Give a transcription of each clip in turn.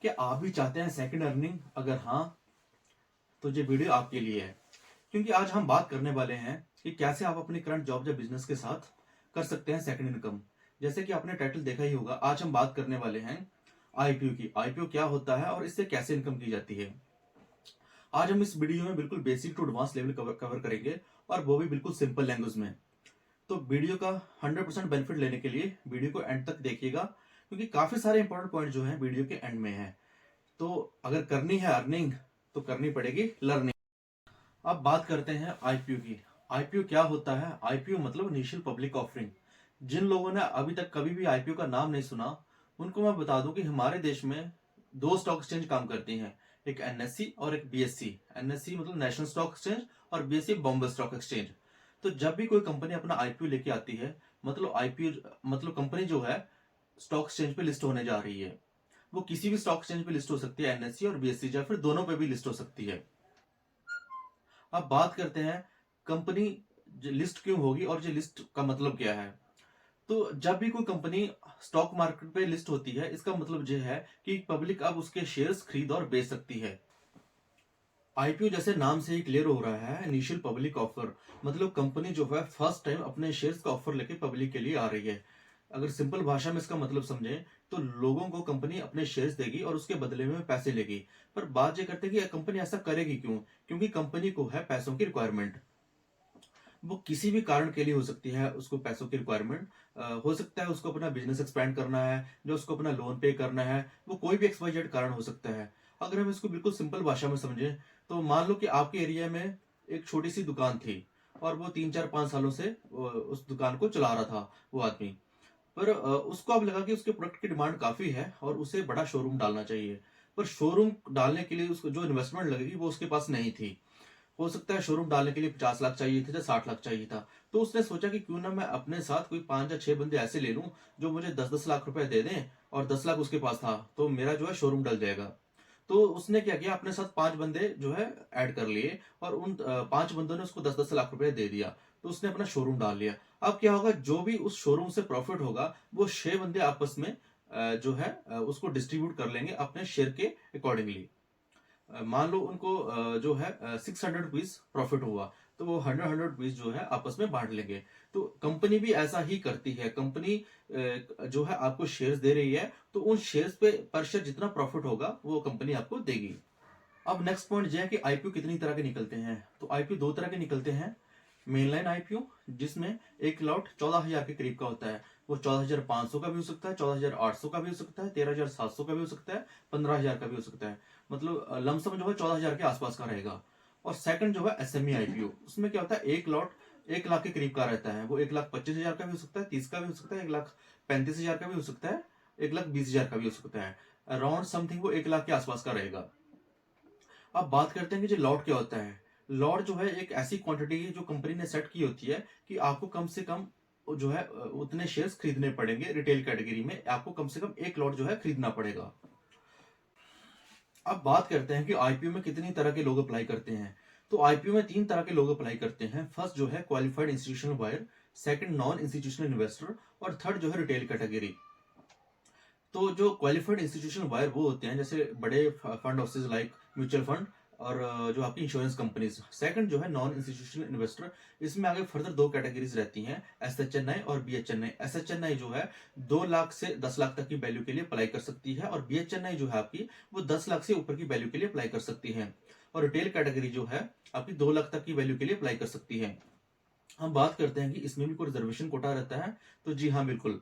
क्या आप भी चाहते हैं सेकंड अर्निंग? अगर हाँ, तो ये वीडियो आपके लिए है, क्योंकि आज हम बात करने वाले हैं कि कैसे आप अपनी करंट जॉब या बिजनेस के साथ कर सकते हैं सेकंड इनकम। जैसे कि आपने टाइटल देखा ही होगा, आज हम बात करने वाले हैं आईपीओ की। आईपीओ क्या होता है और इससे कैसे इनकम की जाती है। आज हम इस वीडियो में बिल्कुल basic to advance level cover करेंगे, और वो भी बिल्कुल सिंपल लैंग्वेज में। तो वीडियो का 100% बेनिफिट लेने के लिए वीडियो को एंड तक देखिएगा, क्योंकि काफी सारे इंपॉर्टेंट पॉइंट जो हैं वीडियो के एंड में है। तो अगर करनी है अर्निंग, तो करनी पड़ेगी लर्निंग। अब बात करते हैं आईपीओ की। आईपीओ क्या होता है? आईपीओ मतलब इनिशियल पब्लिक ऑफरिंग। जिन लोगों ने अभी तक कभी भी आईपीओ का नाम नहीं सुना, उनको मैं बता दूं कि हमारे देश में दो स्टॉक एक्सचेंज काम करती हैं, एक एनएससी और एक बीएससी। एनएससी मतलब नेशनल स्टॉक एक्सचेंज, और बीएससी बॉम्बे स्टॉक एक्सचेंज। तो जब भी कोई कंपनी अपना आईपीओ लेके आती है, मतलब आईपीओ मतलब कंपनी जो है स्टॉक एक्सचेंज पे लिस्ट होने जा रही है। वो किसी भी स्टॉक एक्सचेंज पे लिस्ट हो सकती है, एनएससी और बीएससी, या फिर दोनों पे भी लिस्ट हो सकती है। अब बात करते हैं कंपनी लिस्ट क्यों होगी और ये लिस्ट का मतलब क्या है। तो जब भी कोई कंपनी स्टॉक मार्केट पे लिस्ट होती है, इसका मतलब ये है कि पब्लिक अब उसके शेयर्स खरीद और बेच सकती है। आईपीओ जैसे नाम से ही क्लियर हो रहा है, इनिशियल पब्लिक ऑफर। मतलब कंपनी जो है फर्स्ट टाइम अपने शेयर्स का ऑफर लेके पब्लिक के लिए आ रही है। अगर सिंपल भाषा में इसका मतलब समझें, तो लोगों को कंपनी अपने शेयर्स देगी और उसके बदले में पैसे लेगी। पर बात ये करते हैं कि कंपनी ऐसा करेगी क्यों? क्योंकि कंपनी को है पैसों की रिक्वायरमेंट। वो किसी भी कारण के लिए हो सकती है, उसको पैसों की रिक्वायरमेंट हो सकता है, उसको अपना बिजनेस एक्सपैंड करना है, जो उसको अपना लोन पे करना है, वो कोई भी एक्सवाइजेड कारण हो सकता है। अगर हम इसको बिल्कुल सिंपल भाषा में समझें, तो मान लो कि आपके एरिया में एक छोटी सी दुकान थी, और वो 3 4 5 सालों से उस दुकान को चला रहा था वो आदमी। पर उसको अब लगा कि उसके प्रोडक्ट की डिमांड काफी है और उसे बड़ा शोरूम डालना चाहिए। पर शोरूम डालने के लिए उसको जो इन्वेस्टमेंट लगेगी वो उसके पास नहीं थी। हो सकता है शोरूम डालने के लिए 50 लाख चाहिए थे या 60 लाख चाहिए था। तो उसने सोचा कि क्यों ना मैं अपने साथ कोई 5 या 6 बंदे ऐसे ले लूं, जो मुझे 10 10 लाख रुपए दे दें, और 10 लाख उसके पास था, तो मेरा जो है शोरूम डल जाएगा। तो उसने क्या किया, अपने साथ 5 बंदे जो है ऐड कर लिए, और उन 5 बंदों ने उसको 10 10 लाख रुपए दे दिया। तो उसने अपना शोरूम डाल लिया। अब क्या होगा, जो भी उस शोरूम से प्रॉफिट होगा, वो 6 बंदे आपस में जो है उसको डिस्ट्रीब्यूट कर लेंगे अपने शेयर के अकॉर्डिंगली। मान लो उनको जो है 600 रुपीज प्रॉफिट हुआ, तो वो 100 100 रुपीज जो है आपस में बांट लेंगे। तो कंपनी भी ऐसा ही करती है। कंपनी जो है आपको शेयर्स दे रही है, तो उन शेयर्स पे पर शेयर जितना प्रॉफिट होगा वो कंपनी आपको देगी। अब नेक्स्ट पॉइंट यह है कि आईपीओ कितनी तरह के निकलते हैं। तो आईपीओ दो तरह के निकलते हैं। मेनलाइन आईपीओ, जिसमें एक लॉट 14,000 के करीब का होता है। वो 14,500 का भी हो सकता है, 14,800 का भी हो सकता है, 13,700 का भी हो सकता है, 15,000 का भी हो सकता है। मतलब लमसम जो है 14,000 के आसपास का रहेगा। और सेकंड जो है एसएमई आईपीओ, उसमें क्या होता है, एक लॉट 1 लाख के करीब का रहता है। वो 1,25,000 का भी हो सकता है, 30 का भी हो सकता है, 1,35,000 का भी हो सकता है, 1,20,000 का भी हो सकता है। अराउंड समथिंग वो 1 लाख के आसपास का रहेगा। अब बात करते हैं कि जो लॉट क्या होता है। लॉट जो है एक ऐसी क्वांटिटी है जो कंपनी ने सेट की होती है कि आपको कम से कम जो है उतने शेयर्स खरीदने पड़ेंगे। रिटेल कैटेगरी में आपको कम से कम एक लॉट जो है खरीदना पड़ेगा। अब बात करते हैं कि आईपीओ में कितनी तरह के लोग अप्लाई करते हैं। तो आईपीओ में 3 तरह के लोग अप्लाई करते हैं। फर्स्ट जो है qualified institutional buyer, second non institutional investor, और थर्ड जो है रिटेल कैटेगरी। तो जो क्वालिफाइड इंस्टीट्यूशनल बायर वो होते हैं जैसे बड़े fund houses like mutual fund, और जो आपकी इंश्योरेंस कंपनीज। सेकंड जो है नॉन इंस्टीट्यूशनल इन्वेस्टर। इसमें आगे फर्दर दो कैटेगरीज रहती हैं, एसएचएनआई और बीएचएनआई। एसएचएनआई जो है 2 लाख से 10 लाख तक की वैल्यू के लिए अप्लाई कर सकती है, और बीएचएनआई जो है आपकी वो 10 लाख से ऊपर की वैल्यू के लिए अप्लाई कर सकती है। और रिटेल कैटेगरी जो है आपकी 2 लाख तक की वैल्यू के लिए अप्लाई कर सकती है। हम बात करते हैं कि इसमें भी कोई रिजर्वेशन कोटा रहता है। तो जी हाँ, बिल्कुल।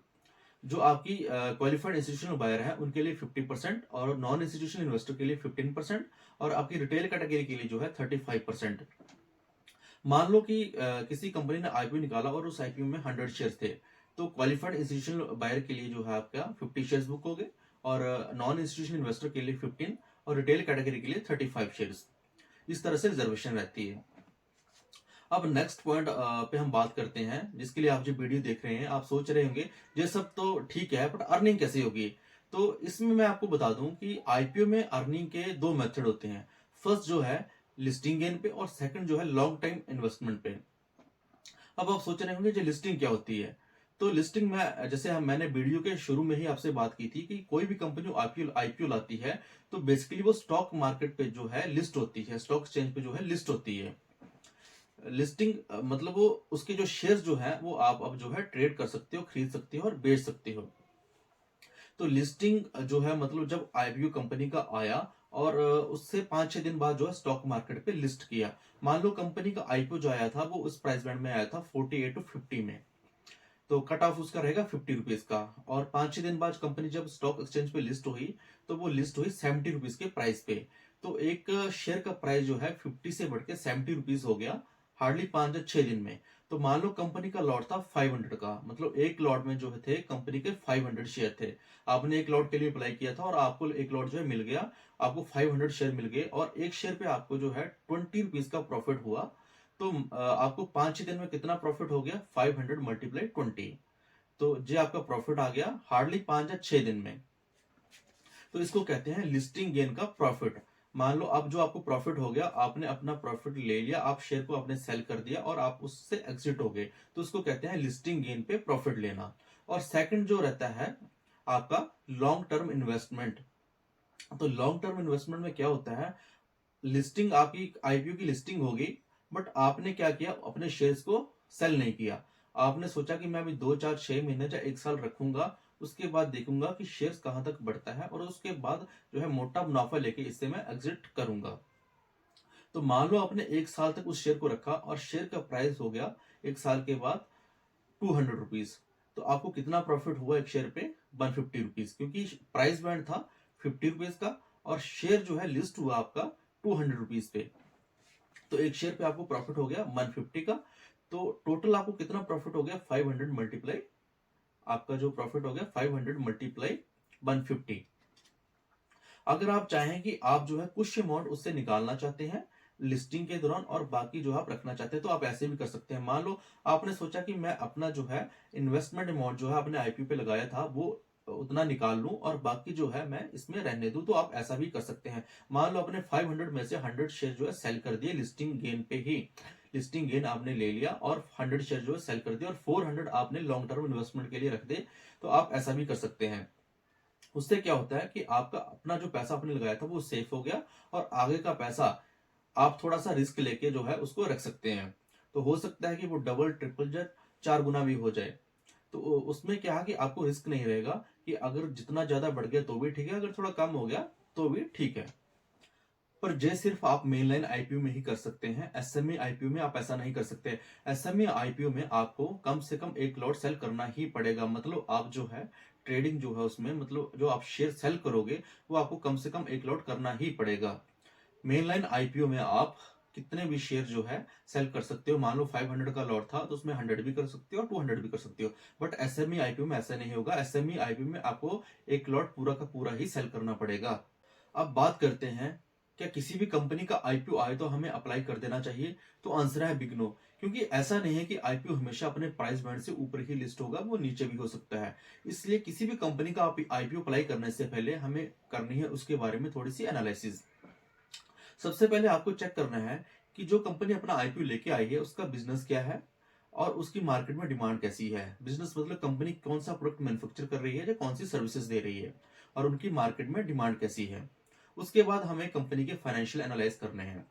जो आपकी क्वालिफाइड इंस्टीट्यूशनल बायर है उनके लिए 50%, और नॉन इंस्टीट्यूशनल इन्वेस्टर के लिए 15%, और आपकी रिटेल कैटेगरी के लिए जो है 35%। मान लो कि किसी कंपनी ने आईपीओ निकाला और उस आईपीओ में 100 शेयर थे, तो क्वालिफाइड इंस्टीट्यूशनल बायर के लिए जो है आपका 50 शेयर्स बुक हो गए, और नॉन इंस्टीट्यूशनल इन्वेस्टर के लिए 15, और रिटेल कैटेगरी के लिए 35 शेयर्स। इस तरह से रिजर्वेशन रहती है। अब नेक्स्ट पॉइंट पे हम बात करते हैं, जिसके लिए आप जो वीडियो देख रहे हैं, आप सोच रहे होंगे ये सब तो ठीक है, बट अर्निंग कैसे होगी। तो इसमें मैं आपको बता दूं कि आईपीओ में अर्निंग के दो मेथड होते हैं। फर्स्ट जो है लिस्टिंग गेन पे, और सेकंड जो है लॉन्ग टाइम इन्वेस्टमेंट पे। अब आप सोच रहे होंगे ये लिस्टिंग क्या होती है। तो लिस्टिंग में जैसे मैंने वीडियो के शुरू में ही आपसे बात की थी कि कोई भी कंपनी आईपीओ लाती है तो बेसिकली वो स्टॉक मार्केट पे जो है लिस्ट होती है, स्टॉक एक्सचेंज पे जो है लिस्ट होती है। लिस्टिंग मतलब वो उसके जो शेयर्स जो है वो आप अब जो है ट्रेड कर सकते हो, खरीद सकते हो और बेच सकते हो। तो लिस्टिंग जो है मतलब जब आईपीओ कंपनी का आया और उससे 5-6 दिन बाद जो है स्टॉक मार्केट पे लिस्ट किया। मान लो कंपनी का आईपीओ जो आया था वो उस प्राइस बैंड में आया था 48 टू 50 में, तो कट ऑफ उसका रहेगा 50 रुपीज का। और 5-6 दिन बाद कंपनी जब स्टॉक एक्सचेंज पे लिस्ट हुई तो वो लिस्ट हुई 70 रुपीज के प्राइस पे। तो एक शेयर का प्राइस जो है 50 से बढ़ के 70 रुपीज हो गया हार्डली 5 या 6 दिन में। तो मान लो कंपनी का लॉट था 500 का, मतलब एक लॉट में जो थे कंपनी के 500 शेयर थे। आपने एक लॉट के लिए अप्लाई किया था और आपको एक लॉट जो है मिल गया, आपको 500 शेयर मिल गए और एक शेयर पे आपको जो है 20 रुपीज का प्रॉफिट हुआ। तो आपको 5-6 दिन में कितना प्रॉफिट हो गया, 500 मल्टीप्लाई 20। तो ये आपका प्रॉफिट आ गया हार्डली 5 या 6 दिन में। तो इसको कहते हैं लिस्टिंग गेन का प्रॉफिट। मान लो अब जो आपको प्रॉफिट हो गया, आपने अपना प्रॉफिट ले लिया, आप शेयर को आपने सेल कर दिया और आप उससे एग्जिट हो गए, तो उसको कहते हैं लिस्टिंग गेन पे प्रॉफिट लेना। और सेकंड जो रहता है आपका लॉन्ग टर्म इन्वेस्टमेंट। तो लॉन्ग टर्म इन्वेस्टमेंट में क्या होता है, लिस्टिंग आपकी आईपीओ की लिस्टिंग होगी, बट आपने क्या किया, अपने शेयर्स को सेल नहीं किया। आपने सोचा कि मैं अभी 2-4-6 महीने या 1 साल रखूंगा, उसके बाद देखूंगा कि शेयर्स कहां तक बढ़ता है और उसके बाद जो है मोटा मुनाफा लेके इससे मैं एग्जिट करूंगा। तो मान लो आपने 1 साल तक उस शेयर को रखा और शेयर का प्राइस हो गया 1 साल के बाद 200 रुपीज। तो आपको कितना प्रॉफिट हुआ एक शेयर पे, 150 रुपीज, क्योंकि प्राइस बैंड था 50 रुपीज का और शेयर जो है लिस्ट हुआ आपका 200 रुपीज पे। तो एक शेयर पे आपको प्रॉफिट हो गया 150 का। तो टोटल आपको कितना प्रॉफिट हो गया, 500 मल्टीप्लाई, आपका जो प्रॉफिट हो गया 500 मल्टीप्लाई 150। अगर आप चाहें कि आप जो है कुछ अमाउंट उससे निकालना चाहते हैं लिस्टिंग के दौरान और बाकी जो आप रखना चाहते हैं, तो आप ऐसे भी कर सकते हैं। मान लो आपने सोचा कि मैं अपना जो है इन्वेस्टमेंट अमाउंट जो है अपने आईपीओ पे लगाया था वो उतना निकाल लूं और बाकी जो है मैं इसमें रहने दूं, तो आप ऐसा भी कर सकते हैं। मान लो आपने 500 में से 100 शेयर जो है सेल कर दिए लिस्टिंग गेन पे ही, लिस्टिंग गेन आपने ले लिया और 100 शेयर जो है सेल कर दिया और 400 आपने लॉन्ग टर्म इन्वेस्टमेंट के लिए रख दे, तो आप ऐसा भी कर सकते हैं। उससे क्या होता है कि आपका अपना जो पैसा आपने लगाया था वो सेफ हो गया और आगे का पैसा आप थोड़ा सा रिस्क लेके जो है उसको रख सकते हैं। तो हो सकता है कि वो डबल ट्रिपल या 4 गुना भी हो जाए। तो उसमें क्या है कि आपको रिस्क नहीं रहेगा कि अगर जितना ज्यादा बढ़ गया तो भी ठीक है, अगर थोड़ा कम हो गया तो भी ठीक है। पर जे सिर्फ आप मेन लाइन आईपीओ में ही कर सकते हैं, एसएमई आईपीओ में आप ऐसा नहीं कर सकते। एसएमई आईपीओ में आपको कम से कम एक लॉट सेल करना ही पड़ेगा, मतलब आप जो है ट्रेडिंग जो है उसमें मतलब जो आप शेयर सेल करोगे वो आपको कम से कम एक लॉट करना ही पड़ेगा। मेन लाइन आईपीओ में आप कितने भी शेयर जो है सेल कर सकते हो। मान लो 500 का लॉट था तो उसमें 100 भी कर सकते हो और 200 भी कर सकते हो। बट एसएमई आईपीओ में ऐसा नहीं होगा, एसएमई आईपीओ में आपको एक लॉट पूरा का पूरा ही सेल करना पड़ेगा। अब बात करते हैं क्या किसी भी कंपनी का आईपीओ आए तो हमें अप्लाई कर देना चाहिए। तो आंसर है बिग नो, क्योंकि ऐसा नहीं है कि आईपीओ हमेशा अपने प्राइस बैंड से ऊपर ही लिस्ट होगा, वो नीचे भी हो सकता है। इसलिए किसी भी कंपनी का आईपीओ अप्लाई करने से पहले हमें करनी है उसके बारे में थोड़ी सी एनालिसिस। सबसे पहले आपको चेक करना है कि जो कंपनी अपना आईपीओ लेके आई है उसका बिजनेस क्या है और उसकी मार्केट में डिमांड कैसी है। बिजनेस मतलब कंपनी कौन सा प्रोडक्ट मैन्युफैक्चर कर रही है या कौन सी सर्विसेज दे रही है और उनकी मार्केट में डिमांड कैसी है। उसके बाद हमें कंपनी के फाइनेंशियल एनालाइज करने हैं।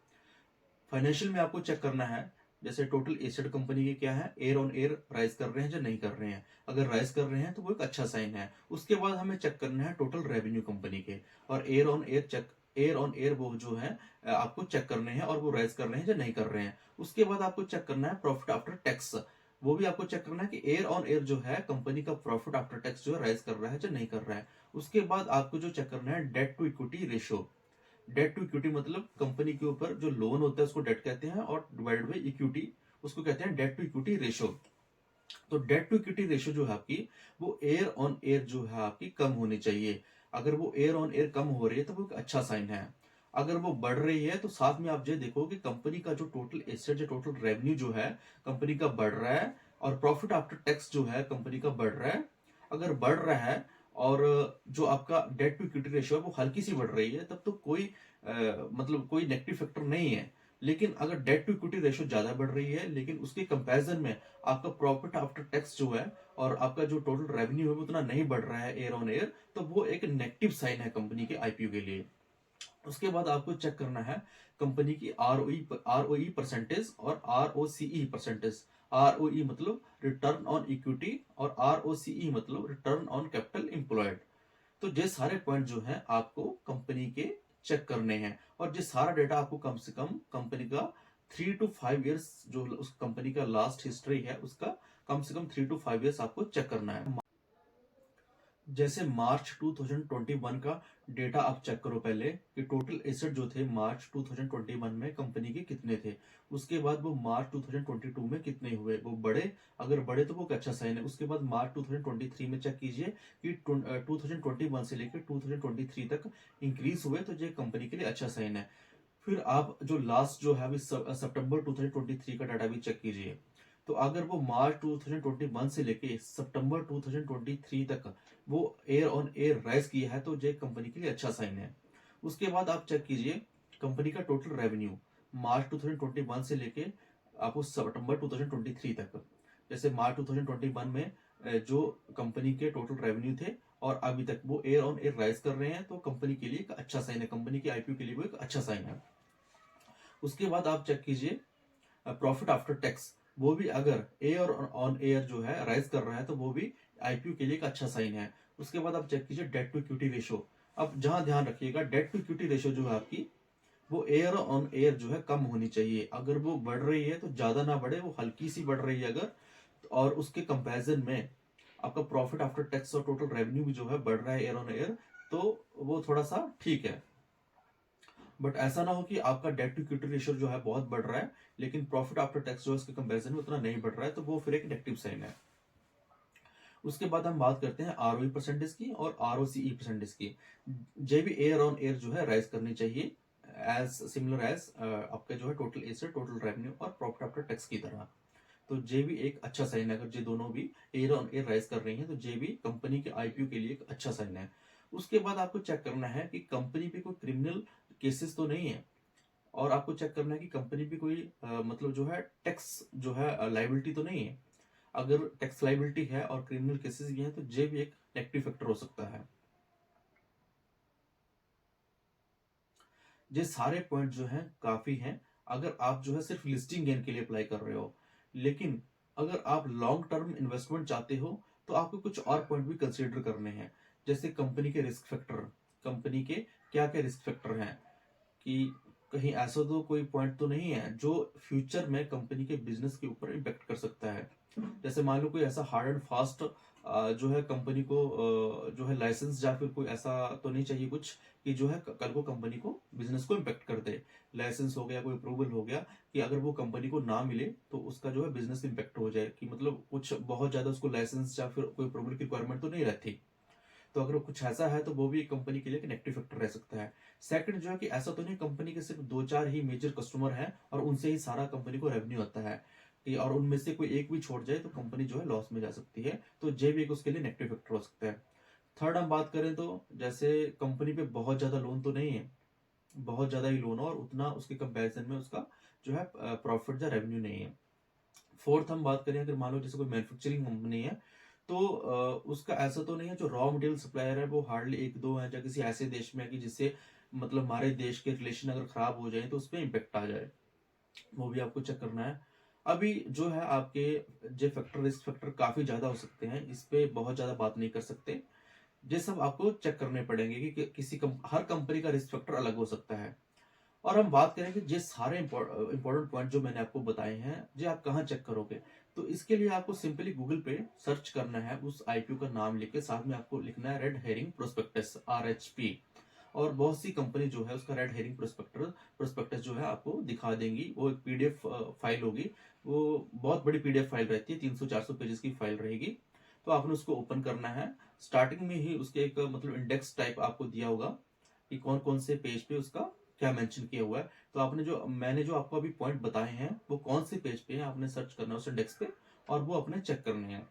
फाइनेंशियल में आपको चेक करना है जैसे टोटल एसेट कंपनी के क्या है, एयर ऑन एयर राइज कर रहे हैं या नहीं कर रहे हैं। अगर राइज कर रहे हैं तो वो एक अच्छा साइन है। उसके बाद हमें चेक करना है टोटल रेवेन्यू कंपनी के, और एयर ऑन एयर वो जो है आपको चेक करने हैं और वो राइज कर रहे हैं या नहीं कर रहे हैं। उसके बाद आपको चेक करना है प्रॉफिट आफ्टर टैक्स, वो भी आपको चेक करना है कि एयर ऑन एयर जो है कंपनी का प्रॉफिट आफ्टर टैक्स जो है राइज कर रहा है या नहीं कर रहा है। उसके बाद आपको जो चेक करना है debt to equity ratio. Debt to equity मतलब कंपनी के ऊपर जो लोन होता है उसको डेट कहते हैं और डिवाइडेड बाई इक्विटी उसको कहते हैं डेट टू इक्विटी रेशियो। तो डेट टू इक्विटी रेशियो जो है आपकी वो एयर ऑन एयर जो है आपकी कम होनी चाहिए। अगर वो एयर ऑन एयर कम हो रही है तो वो एक अच्छा साइन है। अगर वो बढ़ रही है तो साथ में आप ये देखो कि कंपनी का जो टोटल एसेट जो टोटल रेवेन्यू जो है कंपनी का बढ़ रहा है और प्रॉफिट आफ्टर टैक्स जो है कंपनी का बढ़ रहा है। अगर बढ़ रहा है और जो आपका डेट टू इक्विटी रेशियो है वो हल्की सी बढ़ रही है तब तो कोई मतलब कोई नेगेटिव फैक्टर नहीं है। लेकिन अगर डेट टू इक्विटी रेशियो ज्यादा बढ़ रही है लेकिन उसके कंपैरिजन में आपका प्रॉफिट आफ्टर टैक्स जो है और आपका जो टोटल रेवेन्यू है वो उतना नहीं बढ़ रहा है ईयर ऑन ईयर, तो वो एक नेगेटिव साइन है कंपनी के आईपीओ के लिए। उसके बाद आपको चेक करना है कंपनी की आरओई परसेंटेज और आरओसीई परसेंटेज। आरओई मतलब रिटर्न ऑन इक्विटी और आरओसीई मतलब रिटर्न ऑन कैपिटल एम्प्लॉयड। तो ये सारे पॉइंट जो है आपको कंपनी के चेक करने हैं, और ये सारा डेटा आपको कम से कम कंपनी का 3 to 5 years जो उस कंपनी का लास्ट हिस्ट्री है उसका कम से कम 3 to 5 years आपको चेक करना है। जैसे मार्च 2021 का डेटा आप चेक करो पहले कि टोटल एसेट जो थे मार्च 2021 में कंपनी के कितने थे। उसके बाद वो मार्च 2022 में कितने हुए, वो बढ़े, अगर बढ़े तो वो एक अच्छा साइन है। उसके बाद मार्च 2023 में चेक कीजिए कि 2021 से लेकर 2023 तक इंक्रीज हुए, तो ये कंपनी के लिए अच्छा साइन है। फिर आप जो लास्ट जो है सितंबर 2023 का डाटा भी चेक कीजिए, तो अगर वो मार्च 2021 से लेके सितंबर 2023 तक वो एयर ऑन एयर राइज किया है, तो ये कंपनी के लिए अच्छा साइन है। उसके बाद आप चेक कीजिए कंपनी का टोटल रेवेन्यू मार्च 2021 से लेके आपको सितंबर 2023 तक। जैसे मार्च 2021 में जो कंपनी के टोटल रेवेन्यू थे और अभी तक वो एयर ऑन एयर राइज कर रहे हैं, तो कंपनी के लिए एक अच्छा साइन है, कंपनी के आईपीओ के लिए वो एक अच्छा साइन है। उसके बाद आप चेक कीजिए प्रॉफिट आफ्टर टैक्स, वो भी अगर एयर ऑन एयर जो है राइज कर रहा है तो वो भी आईपीओ के लिए एक अच्छा साइन है। उसके बाद आप चेक कीजिए डेट टू इक्विटी रेशो। अब जहां ध्यान रखिएगा डेट टू इक्विटी रेशो जो है आपकी वो एयर ऑन एयर जो है कम होनी चाहिए। अगर वो बढ़ रही है तो ज्यादा ना बढ़े, वो हल्की सी बढ़ रही है अगर, और उसके कंपैरिजन में आपका प्रॉफिट आफ्टर टैक्स और टोटल रेवेन्यू भी जो है बढ़ रहा है एयर ऑन एयर, तो वो थोड़ा सा ठीक है। बट ऐसा ना हो कि आपका डेट टू इक्विटी रेशियो जो है बहुत बढ़ रहा है लेकिन प्रॉफिट आफ्टर टैक्स जो है उसके कंपैरिजन में उतना नहीं बढ़ रहा है, तो वो फिर एक नेगेटिव साइन है। उसके बाद हम बात करते हैं आरओई परसेंटेज की और आरओसीई परसेंटेज की। जे भी एयर ऑन एयर जो है राइज करनी चाहिए एज सिमिलर एज आपका जो है टोटल एसेट, टोटल रेवेन्यू और प्रॉफिट आफ्टर टैक्स की तरह। तो जे भी एक अच्छा साइन है, अगर ये दोनों भी एयर ऑन एयर राइज कर रही हैं तो जे भी कंपनी के आईपीओ के लिए एक अच्छा साइन है। उसके बाद आपको चेक करना है कि कंपनी पे कोई क्रिमिनल केसेस तो नहीं है, और आपको चेक करना है कि कंपनी पे कोई मतलब जो है टैक्स जो है लाइबिलिटी तो नहीं है। अगर टैक्स लाइबिलिटी है और क्रिमिनल केसेस भी हैं तो ये भी एक नेगेटिव फैक्टर हो सकता है। ये सारे पॉइंट जो हैं काफी हैं अगर आप जो है सिर्फ लिस्टिंग गेन के लिए अप्लाई कर रहे हो। लेकिन अगर आप लॉन्ग टर्म इन्वेस्टमेंट चाहते हो तो आपको कुछ और पॉइंट भी कंसीडर करने हैं। जैसे कंपनी के रिस्क फैक्टर, कंपनी के क्या क्या रिस्क फैक्टर हैं, कि कहीं ऐसा तो कोई पॉइंट तो नहीं है जो फ्यूचर में कंपनी के बिजनेस के ऊपर इम्पेक्ट कर सकता है। जैसे मान लो कोई ऐसा हार्ड एंड फास्ट जो है कंपनी को जो है लाइसेंस या फिर कोई ऐसा तो नहीं चाहिए कुछ कि जो है कल को कंपनी को बिजनेस को इम्पेक्ट कर दे। लाइसेंस हो गया, कोई अप्रूवल हो गया कि अगर वो कंपनी को ना मिले तो उसका जो है बिजनेस इम्पेक्ट हो जाए, कि मतलब कुछ बहुत ज्यादा उसको लाइसेंस या फिर कोई अप्रूवल की रिक्वायरमेंट तो नहीं रहती। तो अगर कुछ ऐसा है तो वो भी कंपनी के लिए एक नेगेटिव फैक्टर रह सकता है। सेकंड जो है कि ऐसा तो नहीं कंपनी के सिर्फ दो चार ही मेजर कस्टमर हैं और उनसे ही सारा कंपनी को रेवेन्यू आता है, कि और उनमें से कोई एक भी छोड़ जाए तो कंपनी जो है लॉस में जा सकती है, तो ये भी एक उसके लिए नेगेटिव फैक्टर हो सकता है। थर्ड हम बात करें तो जैसे कंपनी पे बहुत ज्यादा लोन तो नहीं है, बहुत ज्यादा ही लोन और उतना उसके कंपैरिजन में उसका जो है प्रॉफिट या रेवेन्यू नहीं है। फोर्थ हम बात करें अगर मान लो जैसे कोई मैन्युफैक्चरिंग कंपनी है, तो उसका ऐसा तो नहीं है जो रॉ मटेरियल सप्लायर है वो हार्डली एक दो है, या किसी ऐसे देश में है कि जिससे मतलब हमारे देश के रिलेशन अगर खराब हो जाए तो उस पर इम्पेक्ट आ जाए, वो भी आपको चेक करना है। अभी जो है आपके जो फैक्टर रिस्क फैक्टर काफी ज्यादा हो सकते हैं, इस पे बहुत ज्यादा बात नहीं कर सकते। ये सब आपको चेक करने पड़ेंगे कि हर कंपनी का रिस्क फैक्टर अलग हो सकता है। और हम बात करें कि ये सारे इंपॉर्टेंट पॉइंट जो मैंने आपको बताए हैं ये आप कहाँ चेक करोगे, तो इसके लिए आपको सिंपली गूगल पे सर्च करना है, उस आईपीओ का नाम लिख के साथ में आपको लिखना है रेड हेरिंग प्रोस्पेक्टस RHP। और बहुत सी कंपनी जो है उसका रेड हेरिंग प्रोस्पेक्टस जो है आपको दिखा देंगी। वो एक पीडीएफ फाइल होगी, वो बहुत बड़ी पीडीएफ फाइल रहती है, 300-400 पेजेस की फाइल रहेगी। तो आपने उसको ओपन करना है। स्टार्टिंग में ही उसके एक मतलब इंडेक्स टाइप आपको दिया होगा कि कौन कौन से पेज पे उसका क्या मेंशन किया हुआ है। तो आपने जो मैंने जो आपको अभी पॉइंट बताए हैं वो कौन से पेज पे है आपने सर्च करना है उस इंडेक्स पे, और वो अपने चेक करने हैं।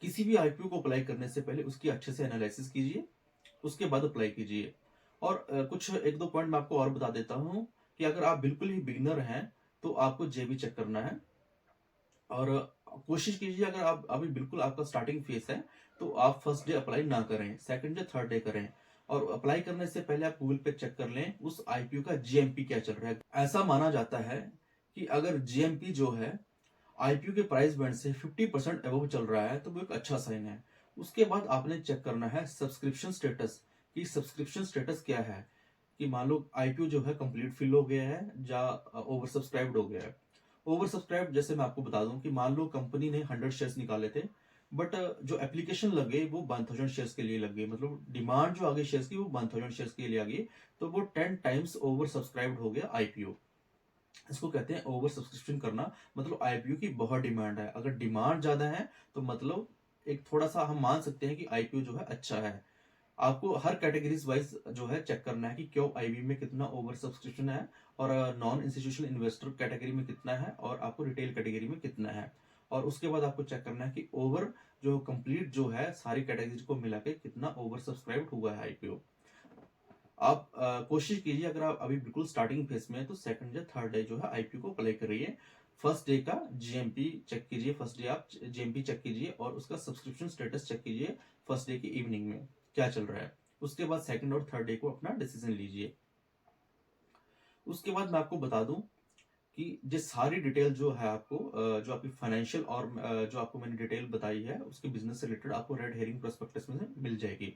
किसी भी आईपीओ को अप्लाई करने से पहले उसकी अच्छे से एनालिसिस कीजिए, उसके बाद अप्लाई कीजिए। और कुछ एक दो पॉइंट मैं आपको और बता देता हूँ कि अगर आप बिल्कुल ही बिगिनर हैं तो आपको जेबी चेक करना है। और कोशिश कीजिए, अगर आप अभी बिल्कुल आपका स्टार्टिंग फेस है तो आप फर्स्ट डे अप्लाई ना करें, सेकंड डे थर्ड डे करें। और अप्लाई करने से पहले आप गूगल पे चेक कर लें उस आईपीओ का जीएमपी क्या चल रहा है। ऐसा माना जाता है कि अगर जीएमपी जो है आईपीओ के प्राइस बैंड से 50% अबव चल रहा है तो वो एक अच्छा साइन है। उसके बाद आपने चेक करना है सब्सक्रिप्शन स्टेटस, कि सब्सक्रिप्शन स्टेटस क्या है। कि मान लो आईपीओ जो है कंप्लीट फिल हो गया है या ओवर सब्सक्राइब्ड हो गया है। ओवर सब्सक्राइब जैसे मैं आपको बता दूं कि मान लो कंपनी ने 100 शेयर्स निकाले थे, बट जो एप्लीकेशन लगे वो 1000 शेयर्स के लिए लग गई, मतलब डिमांड जो आ गई शेयर्स की वो 1000 शेयर्स के लिए आ गई। तो वो 10 टाइम्स ओवर सब्सक्राइब्ड हो गया आईपीओ। इसको कहते हैं ओवर सब्सक्रिप्शन करना। मतलब आईपीओ की बहुत डिमांड है, अगर डिमांड ज्यादा है तो मतलब एक थोड़ा सा हम मान सकते हैं कि आईपीओ जो है अच्छा है। आपको हर कैटेगरीज वाइज जो है चेक करना है कि क्यों आईबी में कितना ओवर सब्सक्रिप्शन है, और नॉन इंस्टीट्यूशनल इन्वेस्टर कैटेगरी में कितना है, और आपको रिटेल कैटेगरी में कितना है। और उसके बाद आपको चेक करना है कि ओवर जो कंप्लीट जो है सारी कैटेगरीज को मिला के कितना ओवर सब्सक्राइब हुआ है आईपीओ। आप कोशिश कीजिए, अगर आप अभी बिल्कुल स्टार्टिंग फेज में है तो सेकंड या थर्ड डे जो है आईपीओ को अप्लाई करिए। फर्स्ट डे का जीएमपी चेक कीजिए, फर्स्ट डे आप जीएमपी चेक कीजिए और उसका सब्सक्रिप्शन स्टेटस चेक कीजिए फर्स्ट डे की इवनिंग में क्या चल रहा है। उसके बाद सेकंड और थर्ड डे को अपना डिसीजन लीजिए। उसके बाद मैं आपको बता दूं कि ये सारी डिटेल जो है आपको जो आपकी फाइनेंशियल और जो आपको मैंने डिटेल बताई है उसके बिजनेस से रिलेटेड आपको रेड हेरिंग प्रोस्पेक्टस में से मिल जाएगी।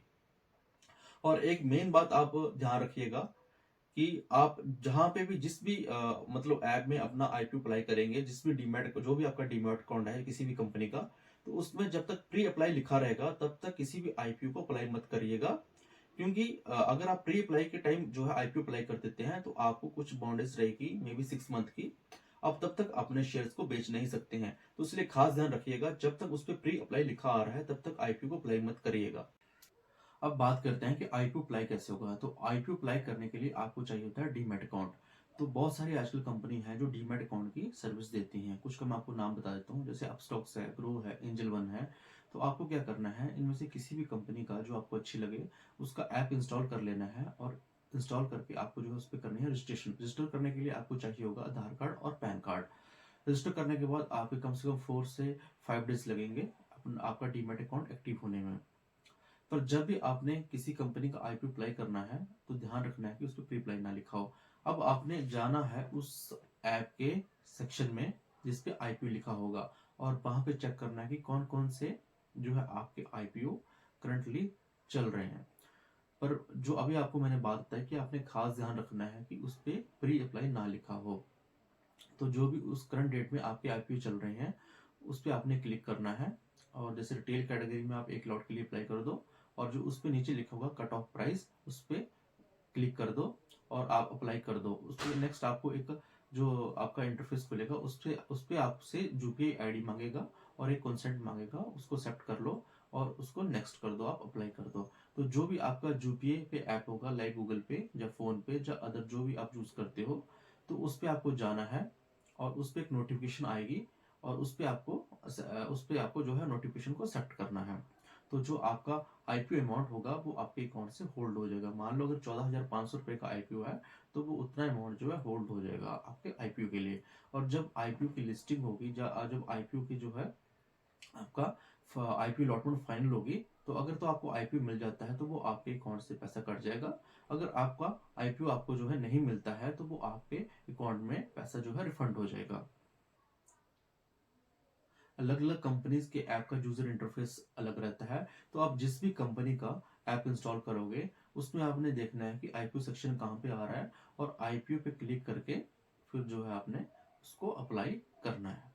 और एक मेन बात आप ध्यान रखिएगा कि आप जहां पे भी जिस भी मतलब ऐप में अपना आईपीओ अप्लाई करेंगे, जिस भी डीमैट जो भी आपका डीमैट अकाउंट है किसी भी कंपनी का, तो उसमें जब तक प्री अप्लाई लिखा रहेगा तब तक किसी भी आईपीओ को अप्लाई मत करिएगा। क्योंकि अगर आप प्री अप्लाई के टाइम जो है आईपीओ अप्लाई कर देते हैं तो आपको कुछ बाउंडेज रहेगी मे बी 6 मंथ की। आप तब तक अपने शेयर्स को बेच नहीं सकते हैं, तो इसलिए खास ध्यान रखिएगा जब तक उस पर प्री अप्लाई लिखा आ रहा है तब तक आईपीओ को अप्लाई मत करिएगा। अब बात करते हैं कि आईपीओ अप्लाई कैसे होगा। तो आईपीओ अप्लाई करने के लिए आपको चाहिए होता है डीमैट अकाउंट। तो बहुत सारी आजकल कंपनी है जो डीमैट अकाउंट की सर्विस देती हैं। कुछ का मैं आपको नाम बता देता हूँ, जैसे अपस्टॉक्स है, ग्रो है, एंजल वन है। तो आपको क्या करना है, इनमें से किसी भी कंपनी का जो आपको अच्छी लगे उसका ऐप इंस्टॉल कर लेना है। और इंस्टॉल करके आपको जो है उस पर करनी है रजिस्ट्रेशन। रजिस्टर करने के लिए आपको चाहिए होगा आधार कार्ड और पैन कार्ड। रजिस्टर करने के बाद आपके कम से कम 4 से 5 डेज लगेंगे आपका डीमैट अकाउंट एक्टिव होने में। पर जब भी आपने किसी कंपनी का आईपीओ अप्लाई करना है तो ध्यान रखना है कि उस पर प्री अप्लाई ना लिखा हो। अब आपने जाना है उस ऐप के सेक्शन में जिस पे आईपीओ लिखा होगा, और वहां पे चेक करना है कि कौन कौन से जो है आपके आईपीओ करंटली चल रहे हैं। पर जो अभी आपको मैंने बात बताई कि आपने खास ध्यान रखना है कि उस पर प्री अप्लाई ना लिखा हो। तो जो भी उस करंट डेट में आपके आईपीओ चल रहे हैं उस पर आपने क्लिक करना है। और जैसे रिटेल कैटेगरी में आप 1 लॉट के लिए अप्लाई कर दो, और जो उस पर नीचे लिखा होगा कट ऑफ प्राइस उस पर क्लिक कर दो और आप अप्लाई कर दो। उस पर नेक्स्ट आपको एक जो आपका इंटरफेस खुलेगा उस पे आपसे यूपीआई आईडी मांगेगा और एक कंसेंट मांगेगा, उसको एक्सेप्ट कर लो और उसको नेक्स्ट कर दो, आप अप्लाई कर दो। तो जो भी आपका यूपीआई पे ऐप होगा लाइक गूगल पे या फोन पे या अदर जो भी आप यूज करते हो, तो उस पे आपको जाना है और उस पे एक नोटिफिकेशन आएगी और उस पे आपको जो है नोटिफिकेशन को एक्सेप्ट करना है। तो जो आपका आईपीओ अमाउंट होगा वो आपके अकाउंट से होल्ड हो जाएगा। मान लो अगर 14,500 रुपए का आईपीओ है तो वो उतना अमाउंट जो है होल्ड हो जाएगा आपके आईपीओ के लिए। और जब आईपीओ की लिस्टिंग होगी जब आईपीओ की जो है आपका आईपीओ अलॉटमेंट फाइनल होगी, तो अगर तो आपको आईपीओ मिल जाता है तो वो आपके अकाउंट से पैसा कट जाएगा। अगर आपका आईपीओ आपको जो है नहीं मिलता है तो वो आपके अकाउंट में पैसा जो है रिफंड हो जाएगा। अलग अलग कंपनीज के ऐप का यूजर इंटरफेस अलग रहता है। तो आप जिस भी कंपनी का ऐप इंस्टॉल करोगे उसमें आपने देखना है कि आईपीओ सेक्शन कहाँ पे आ रहा है और आईपीओ पे क्लिक करके फिर जो है आपने उसको अप्लाई करना है।